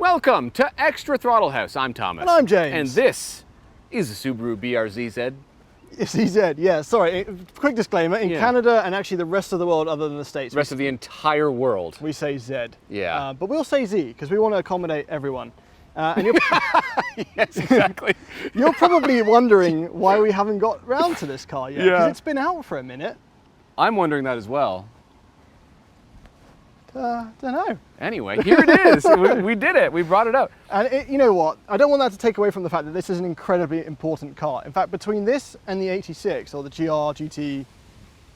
Welcome to Extra Throttle House. I'm Thomas. And I'm James. And this is a Subaru BRZ. CZ, yeah, sorry. Quick disclaimer, in Canada and actually the rest of the world other than the States. The rest of the entire world. We say Z. Yeah. But we'll say Z because we want to accommodate everyone. And yes, exactly. You're probably wondering why we haven't got round to this car yet. Yeah. Because it's been out for a minute. I'm wondering that as well. Don't know. Anyway, here it is. we did it. We brought it out. And you know what? I don't want that to take away from the fact that this is an incredibly important car. In fact, between this and the 86 or the GR, GT,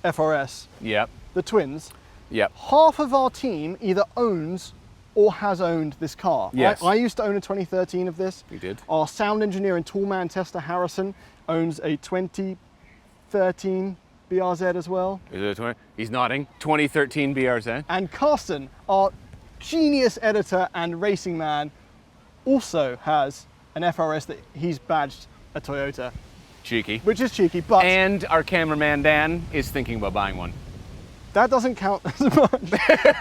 FRS, Yep. the twins, Yep. half of our team either owns or has owned this car. Yes. I used to own a 2013 of this. You did. Our sound engineer and toolman Tester Harrison owns a 2013 BRZ as well. Is it 20? He's nodding. 2013 BRZ. And Karston, our genius editor and racing man, also has an FRS that he's badged a Toyota. Cheeky. Which is cheeky, but And our cameraman Dan is thinking about buying one. that doesn't count as much.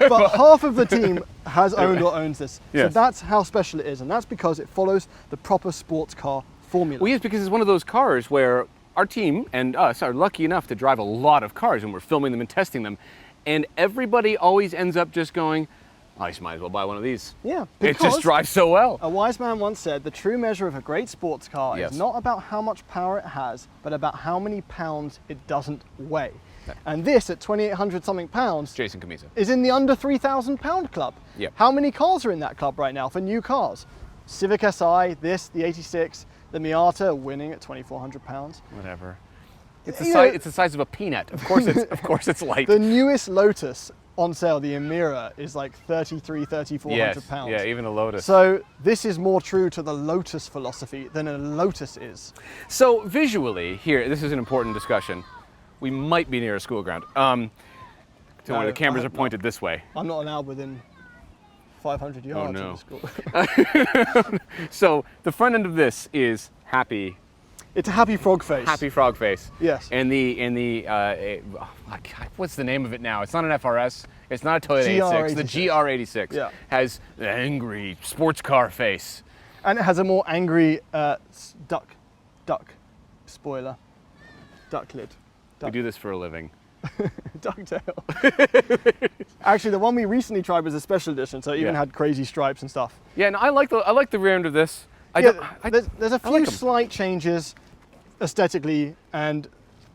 But half of the team has owned or owns this. Yes. So that's how special it is, and that's because it follows the proper sports car formula. Well, yes, because it's one of those cars where our team and us are lucky enough to drive a lot of cars and we're filming them and testing them. And everybody always ends up just going, I just might as well buy one of these. Yeah, It just drives so well. a wise man once said, the true measure of a great sports car Yes. is not about how much power it has, but about how many pounds it doesn't weigh. And this, at 2,800 something pounds, Jason Camisa. is in the under 3,000 pound club. Yep. How many cars are in that club right now for new cars? Civic Si, this, the 86, the Miata winning at 2,400 pounds. Whatever. It's You know- it's the size of a peanut. Of course it's light. The newest Lotus on sale, the Emira, is like 3,400 yes. pounds. Yeah, even a Lotus. So this is more true to the Lotus philosophy than a Lotus is. So visually, here, this is an important discussion. We might be near a school ground. No, where the cameras I are hope pointed this way. I'm not allowed within 500 yards no. of the school. So the front end of this is happy It's a happy frog face. frog face. Yes. And what's the name of it now? It's not an FRS. It's not a Toyota 86. The GR86 Yeah. has the angry sports car face. And it has a more angry duck spoiler. Duck lid. We do this for a living. Ducktail. Actually, the one we recently tried was a special edition, so it even Yeah. had crazy stripes and stuff. Yeah, and I like the rear end of this. There's a few like 'em. slight changes aesthetically, and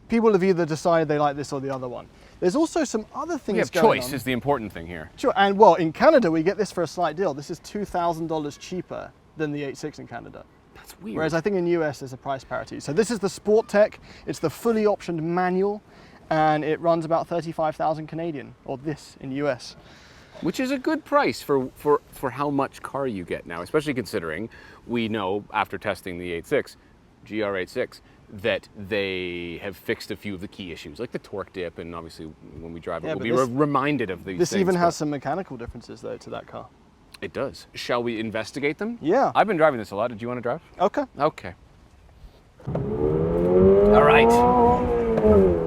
people have either decided they like this or the other one. There's also some other things We have going choice on. is the important thing here. Sure, and well, in Canada we get this for a slight deal. This is $2,000 cheaper than the 86 in Canada. That's weird. Whereas I think in US there's a price parity. So this is the Sport Tech. It's the fully optioned manual, and it runs about 35,000 Canadian, or this in US. Which is a good price for how much car you get now, especially considering we know after testing the 86, GR86, that they have fixed a few of the key issues, like the torque dip, and obviously when we drive it, Yeah, we'll but be reminded of these This things. even but has some mechanical differences though to that car. It does. Shall we investigate them? Yeah. I've been driving this a lot. Did you want to drive? Okay. Okay. All right.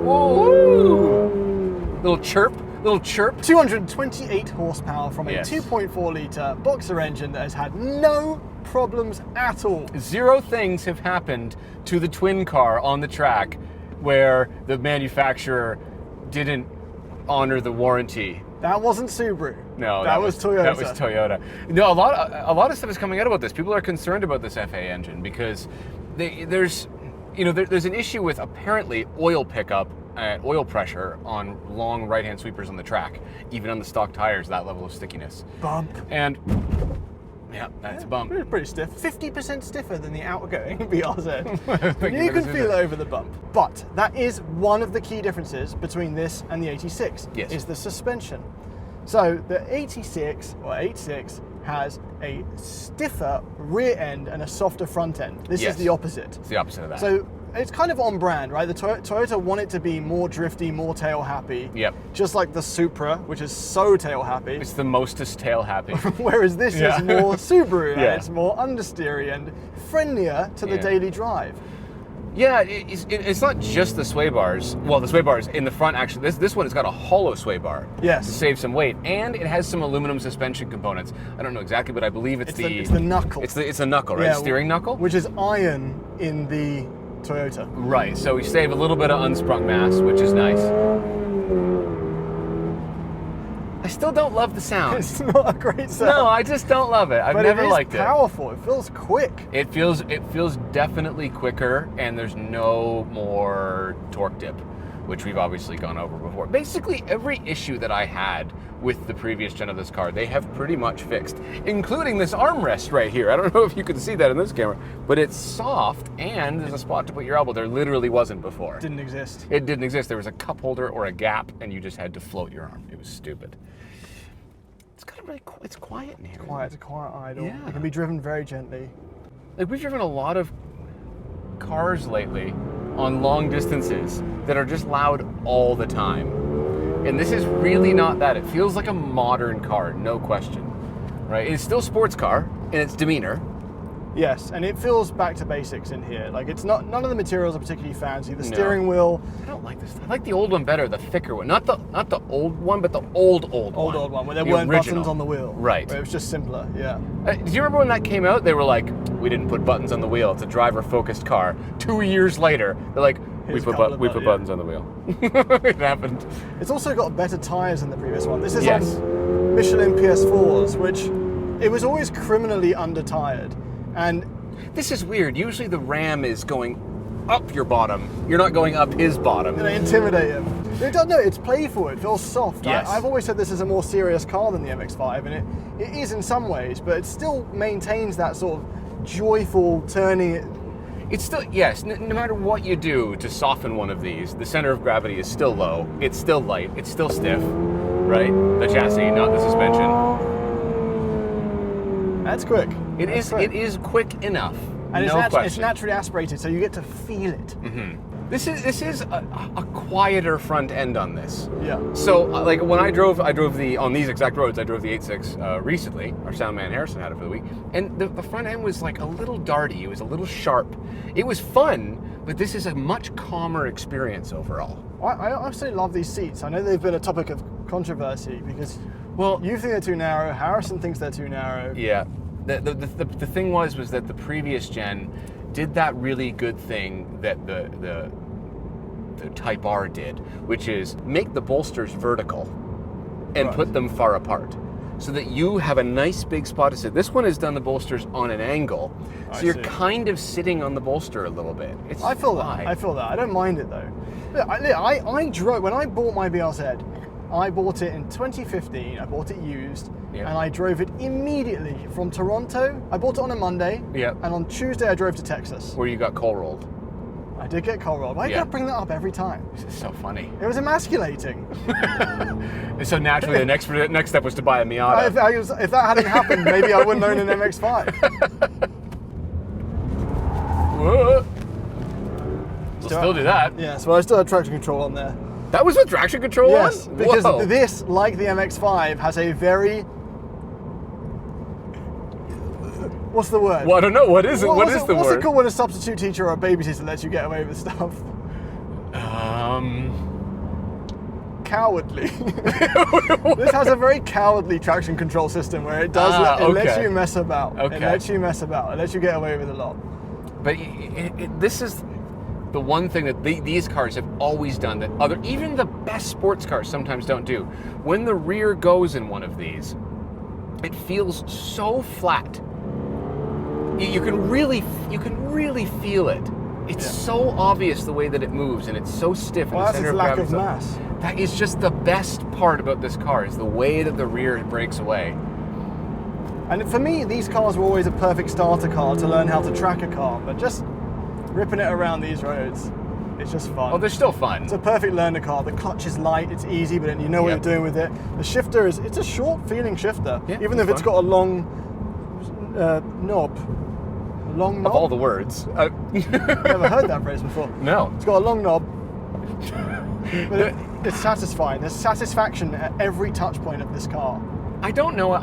Woo! Little chirp. 228 horsepower from a Yes. 2.4 litre boxer engine that has had no problems at all. Zero things have happened to the twin car on the track where the manufacturer didn't honor the warranty. That wasn't Subaru. No, that was Toyota. That was Toyota. No, a lot of stuff is coming out about this. People are concerned about this FA engine because there's an issue with apparently oil pickup, oil pressure on long right-hand sweepers on the track, even on the stock tires. That level of stickiness. Bump. And yeah, that's a bump. Pretty stiff. 50% stiffer than the outgoing BRZ. Thank You can for feel it that. over the bump. But that is one of the key differences between this and the 86, Yes. is the suspension. So the 86 or 86 has a stiffer rear end and a softer front end. This Yes. is the opposite. It's the opposite of that. So it's kind of on brand, right? The Toyota want it to be more drifty, more tail happy. Yep. Just like the Supra, which is so tail happy. It's the mostest tail happy. Whereas this Yeah. is more Subaru, and Yeah. it's more understeery and friendlier to the Yeah. daily drive. Yeah, it's not just the sway bars. Well, the sway bars in the front, actually, this one has got a hollow sway bar. Yes. To save some weight. And it has some aluminum suspension components. I don't know exactly, but I believe it's the knuckle. It's the knuckle, right? Yeah, Steering knuckle? Which is iron in the Toyota. Right, so we save a little bit of unsprung mass, which is nice. I still don't love the sound. It's not a great sound. No, I just don't love it. I've never liked it. But it is powerful. It feels quick. It feels definitely quicker, and there's no more torque dip, which we've obviously gone over before. Basically, every issue that I had with the previous gen of this car, they have pretty much fixed, including this armrest right here. I don't know if you can see that in this camera, but it's soft, and there's a spot to put your elbow. There literally wasn't before. Didn't exist. It didn't exist. There was a cup holder or a gap, and you just had to float your arm. It was stupid. It's quiet in here. It's a quiet idle. Yeah. It can be driven very gently. Like, we've driven a lot of cars lately on long distances that are just loud all the time. And this is really not that. It feels like a modern car, no question. Right? It's still a sports car in its demeanor. Yes, and it feels back to basics in here. Like, it's not, none of the materials are particularly fancy. The steering wheel. I don't like this. I like the old one better, the thicker one. Not the old one, but the old one. Old one, where there weren't buttons on the wheel. Right. Where it was just simpler, yeah. Do you remember when that came out? They were like, we didn't put buttons on the wheel. It's a driver-focused car. 2 years later, they're like, we put buttons on the wheel. It happened. It's also got better tyres than the previous one. This is on Michelin PS4s, which it was always criminally under-tired. And this is weird. Usually the Ram is going up your bottom. You're not going up his bottom. They intimidate him. It does, no, it's playful. It feels soft. Yes. I've always said this is a more serious car than the MX-5, and it is in some ways, but it still maintains that sort of joyful turning. It's still, yes, no matter what you do to soften one of these, the center of gravity is still low. It's still light. It's still stiff, right? The chassis, not the suspension. That's quick. It is quick enough. And no question. It's naturally aspirated, so you get to feel it. Mm-hmm. This is a quieter front end on this. Yeah. So like when I drove on these exact roads, I drove the 8.6 recently. Our sound man Harrison had it for the week, and the front end was like a little darty. It was a little sharp. It was fun, but this is a much calmer experience overall. I absolutely love these seats. I know they've been a topic of controversy because, well, you think they're too narrow. Harrison thinks they're too narrow. Yeah. The thing was that the previous gen did that really good thing that the Type R did, which is make the bolsters vertical and put them far apart, so that you have a nice big spot to sit. This one has done the bolsters on an angle, so you're kind of sitting on the bolster a little bit. I feel that. I don't mind it though. Look, I drove when I bought my BRZ. I bought it in 2015. I bought it used, and I drove it immediately from Toronto. I bought it on a Monday, and on Tuesday I drove to Texas. Where you got coal rolled. I did get coal rolled. Why do you bring that up every time? This is so funny. It was emasculating. So naturally, the next step was to buy a Miata. If that hadn't happened, maybe I wouldn't own an MX-5. Whoa. We'll still do that. Yeah, so I still had traction control on there. That was with traction control on? Yes, because this, like the MX-5, has a very... What's the word? Well, I don't know. What is it? What is the word? What's it called when a substitute teacher or a babysitter lets you get away with stuff? Cowardly. This has a very cowardly traction control system where it does it lets you mess about. Okay. It lets you mess about. It lets you get away with a lot. But this is the one thing that these cars have always done that even the best sports cars sometimes don't do. When the rear goes in one of these, it feels so flat. You can really feel it. It's so obvious the way that it moves, and it's so stiff. Well, that's its lack of mass. That is just the best part about this car, is the way that the rear breaks away. And for me, these cars were always a perfect starter car to learn how to track a car, but just ripping it around these roads, it's just fun. Oh, they're still fun. It's a perfect learner car. The clutch is light, it's easy, but you know what you're doing with it. The shifter it's a short feeling shifter, even if it's got a long knob. Long knob? Of all the words. Never heard that phrase before. No. It's got a long knob. But it's satisfying. There's satisfaction at every touch point of this car. I don't know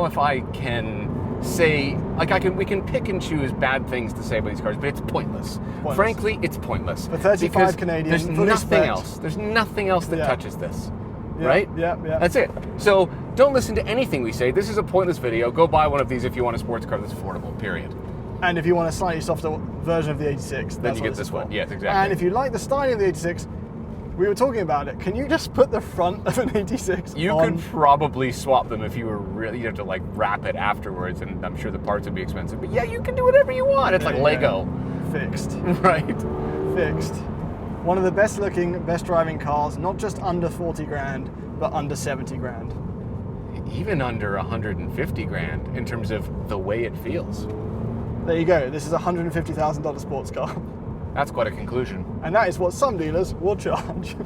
if I can say, like we can pick and choose bad things to say about these cars, but it's pointless. Frankly, it's pointless. For 35 because Canadian, there's fully nothing spec'd. else. There's nothing else that touches this. Yeah, right? Yeah. That's it. So don't listen to anything we say. This is a pointless video. Go buy one of these if you want a sports car that's affordable, period. And if you want a slightly softer version of the 86, then you get this one. Yes, exactly. And if you like the styling of the 86, we were talking about it. Can you just put the front of an 86 You on? could probably swap them if you were really, you'd have to like wrap it afterwards, and I'm sure the parts would be expensive. But yeah, you can do whatever you want. It's like Lego. Fixed. Right. Fixed. One of the best looking, best driving cars, not just under 40 grand, but under 70 grand. Even under 150 grand in terms of the way it feels. There you go. This is a $150,000 sports car. That's quite a conclusion. And that is what some dealers will charge.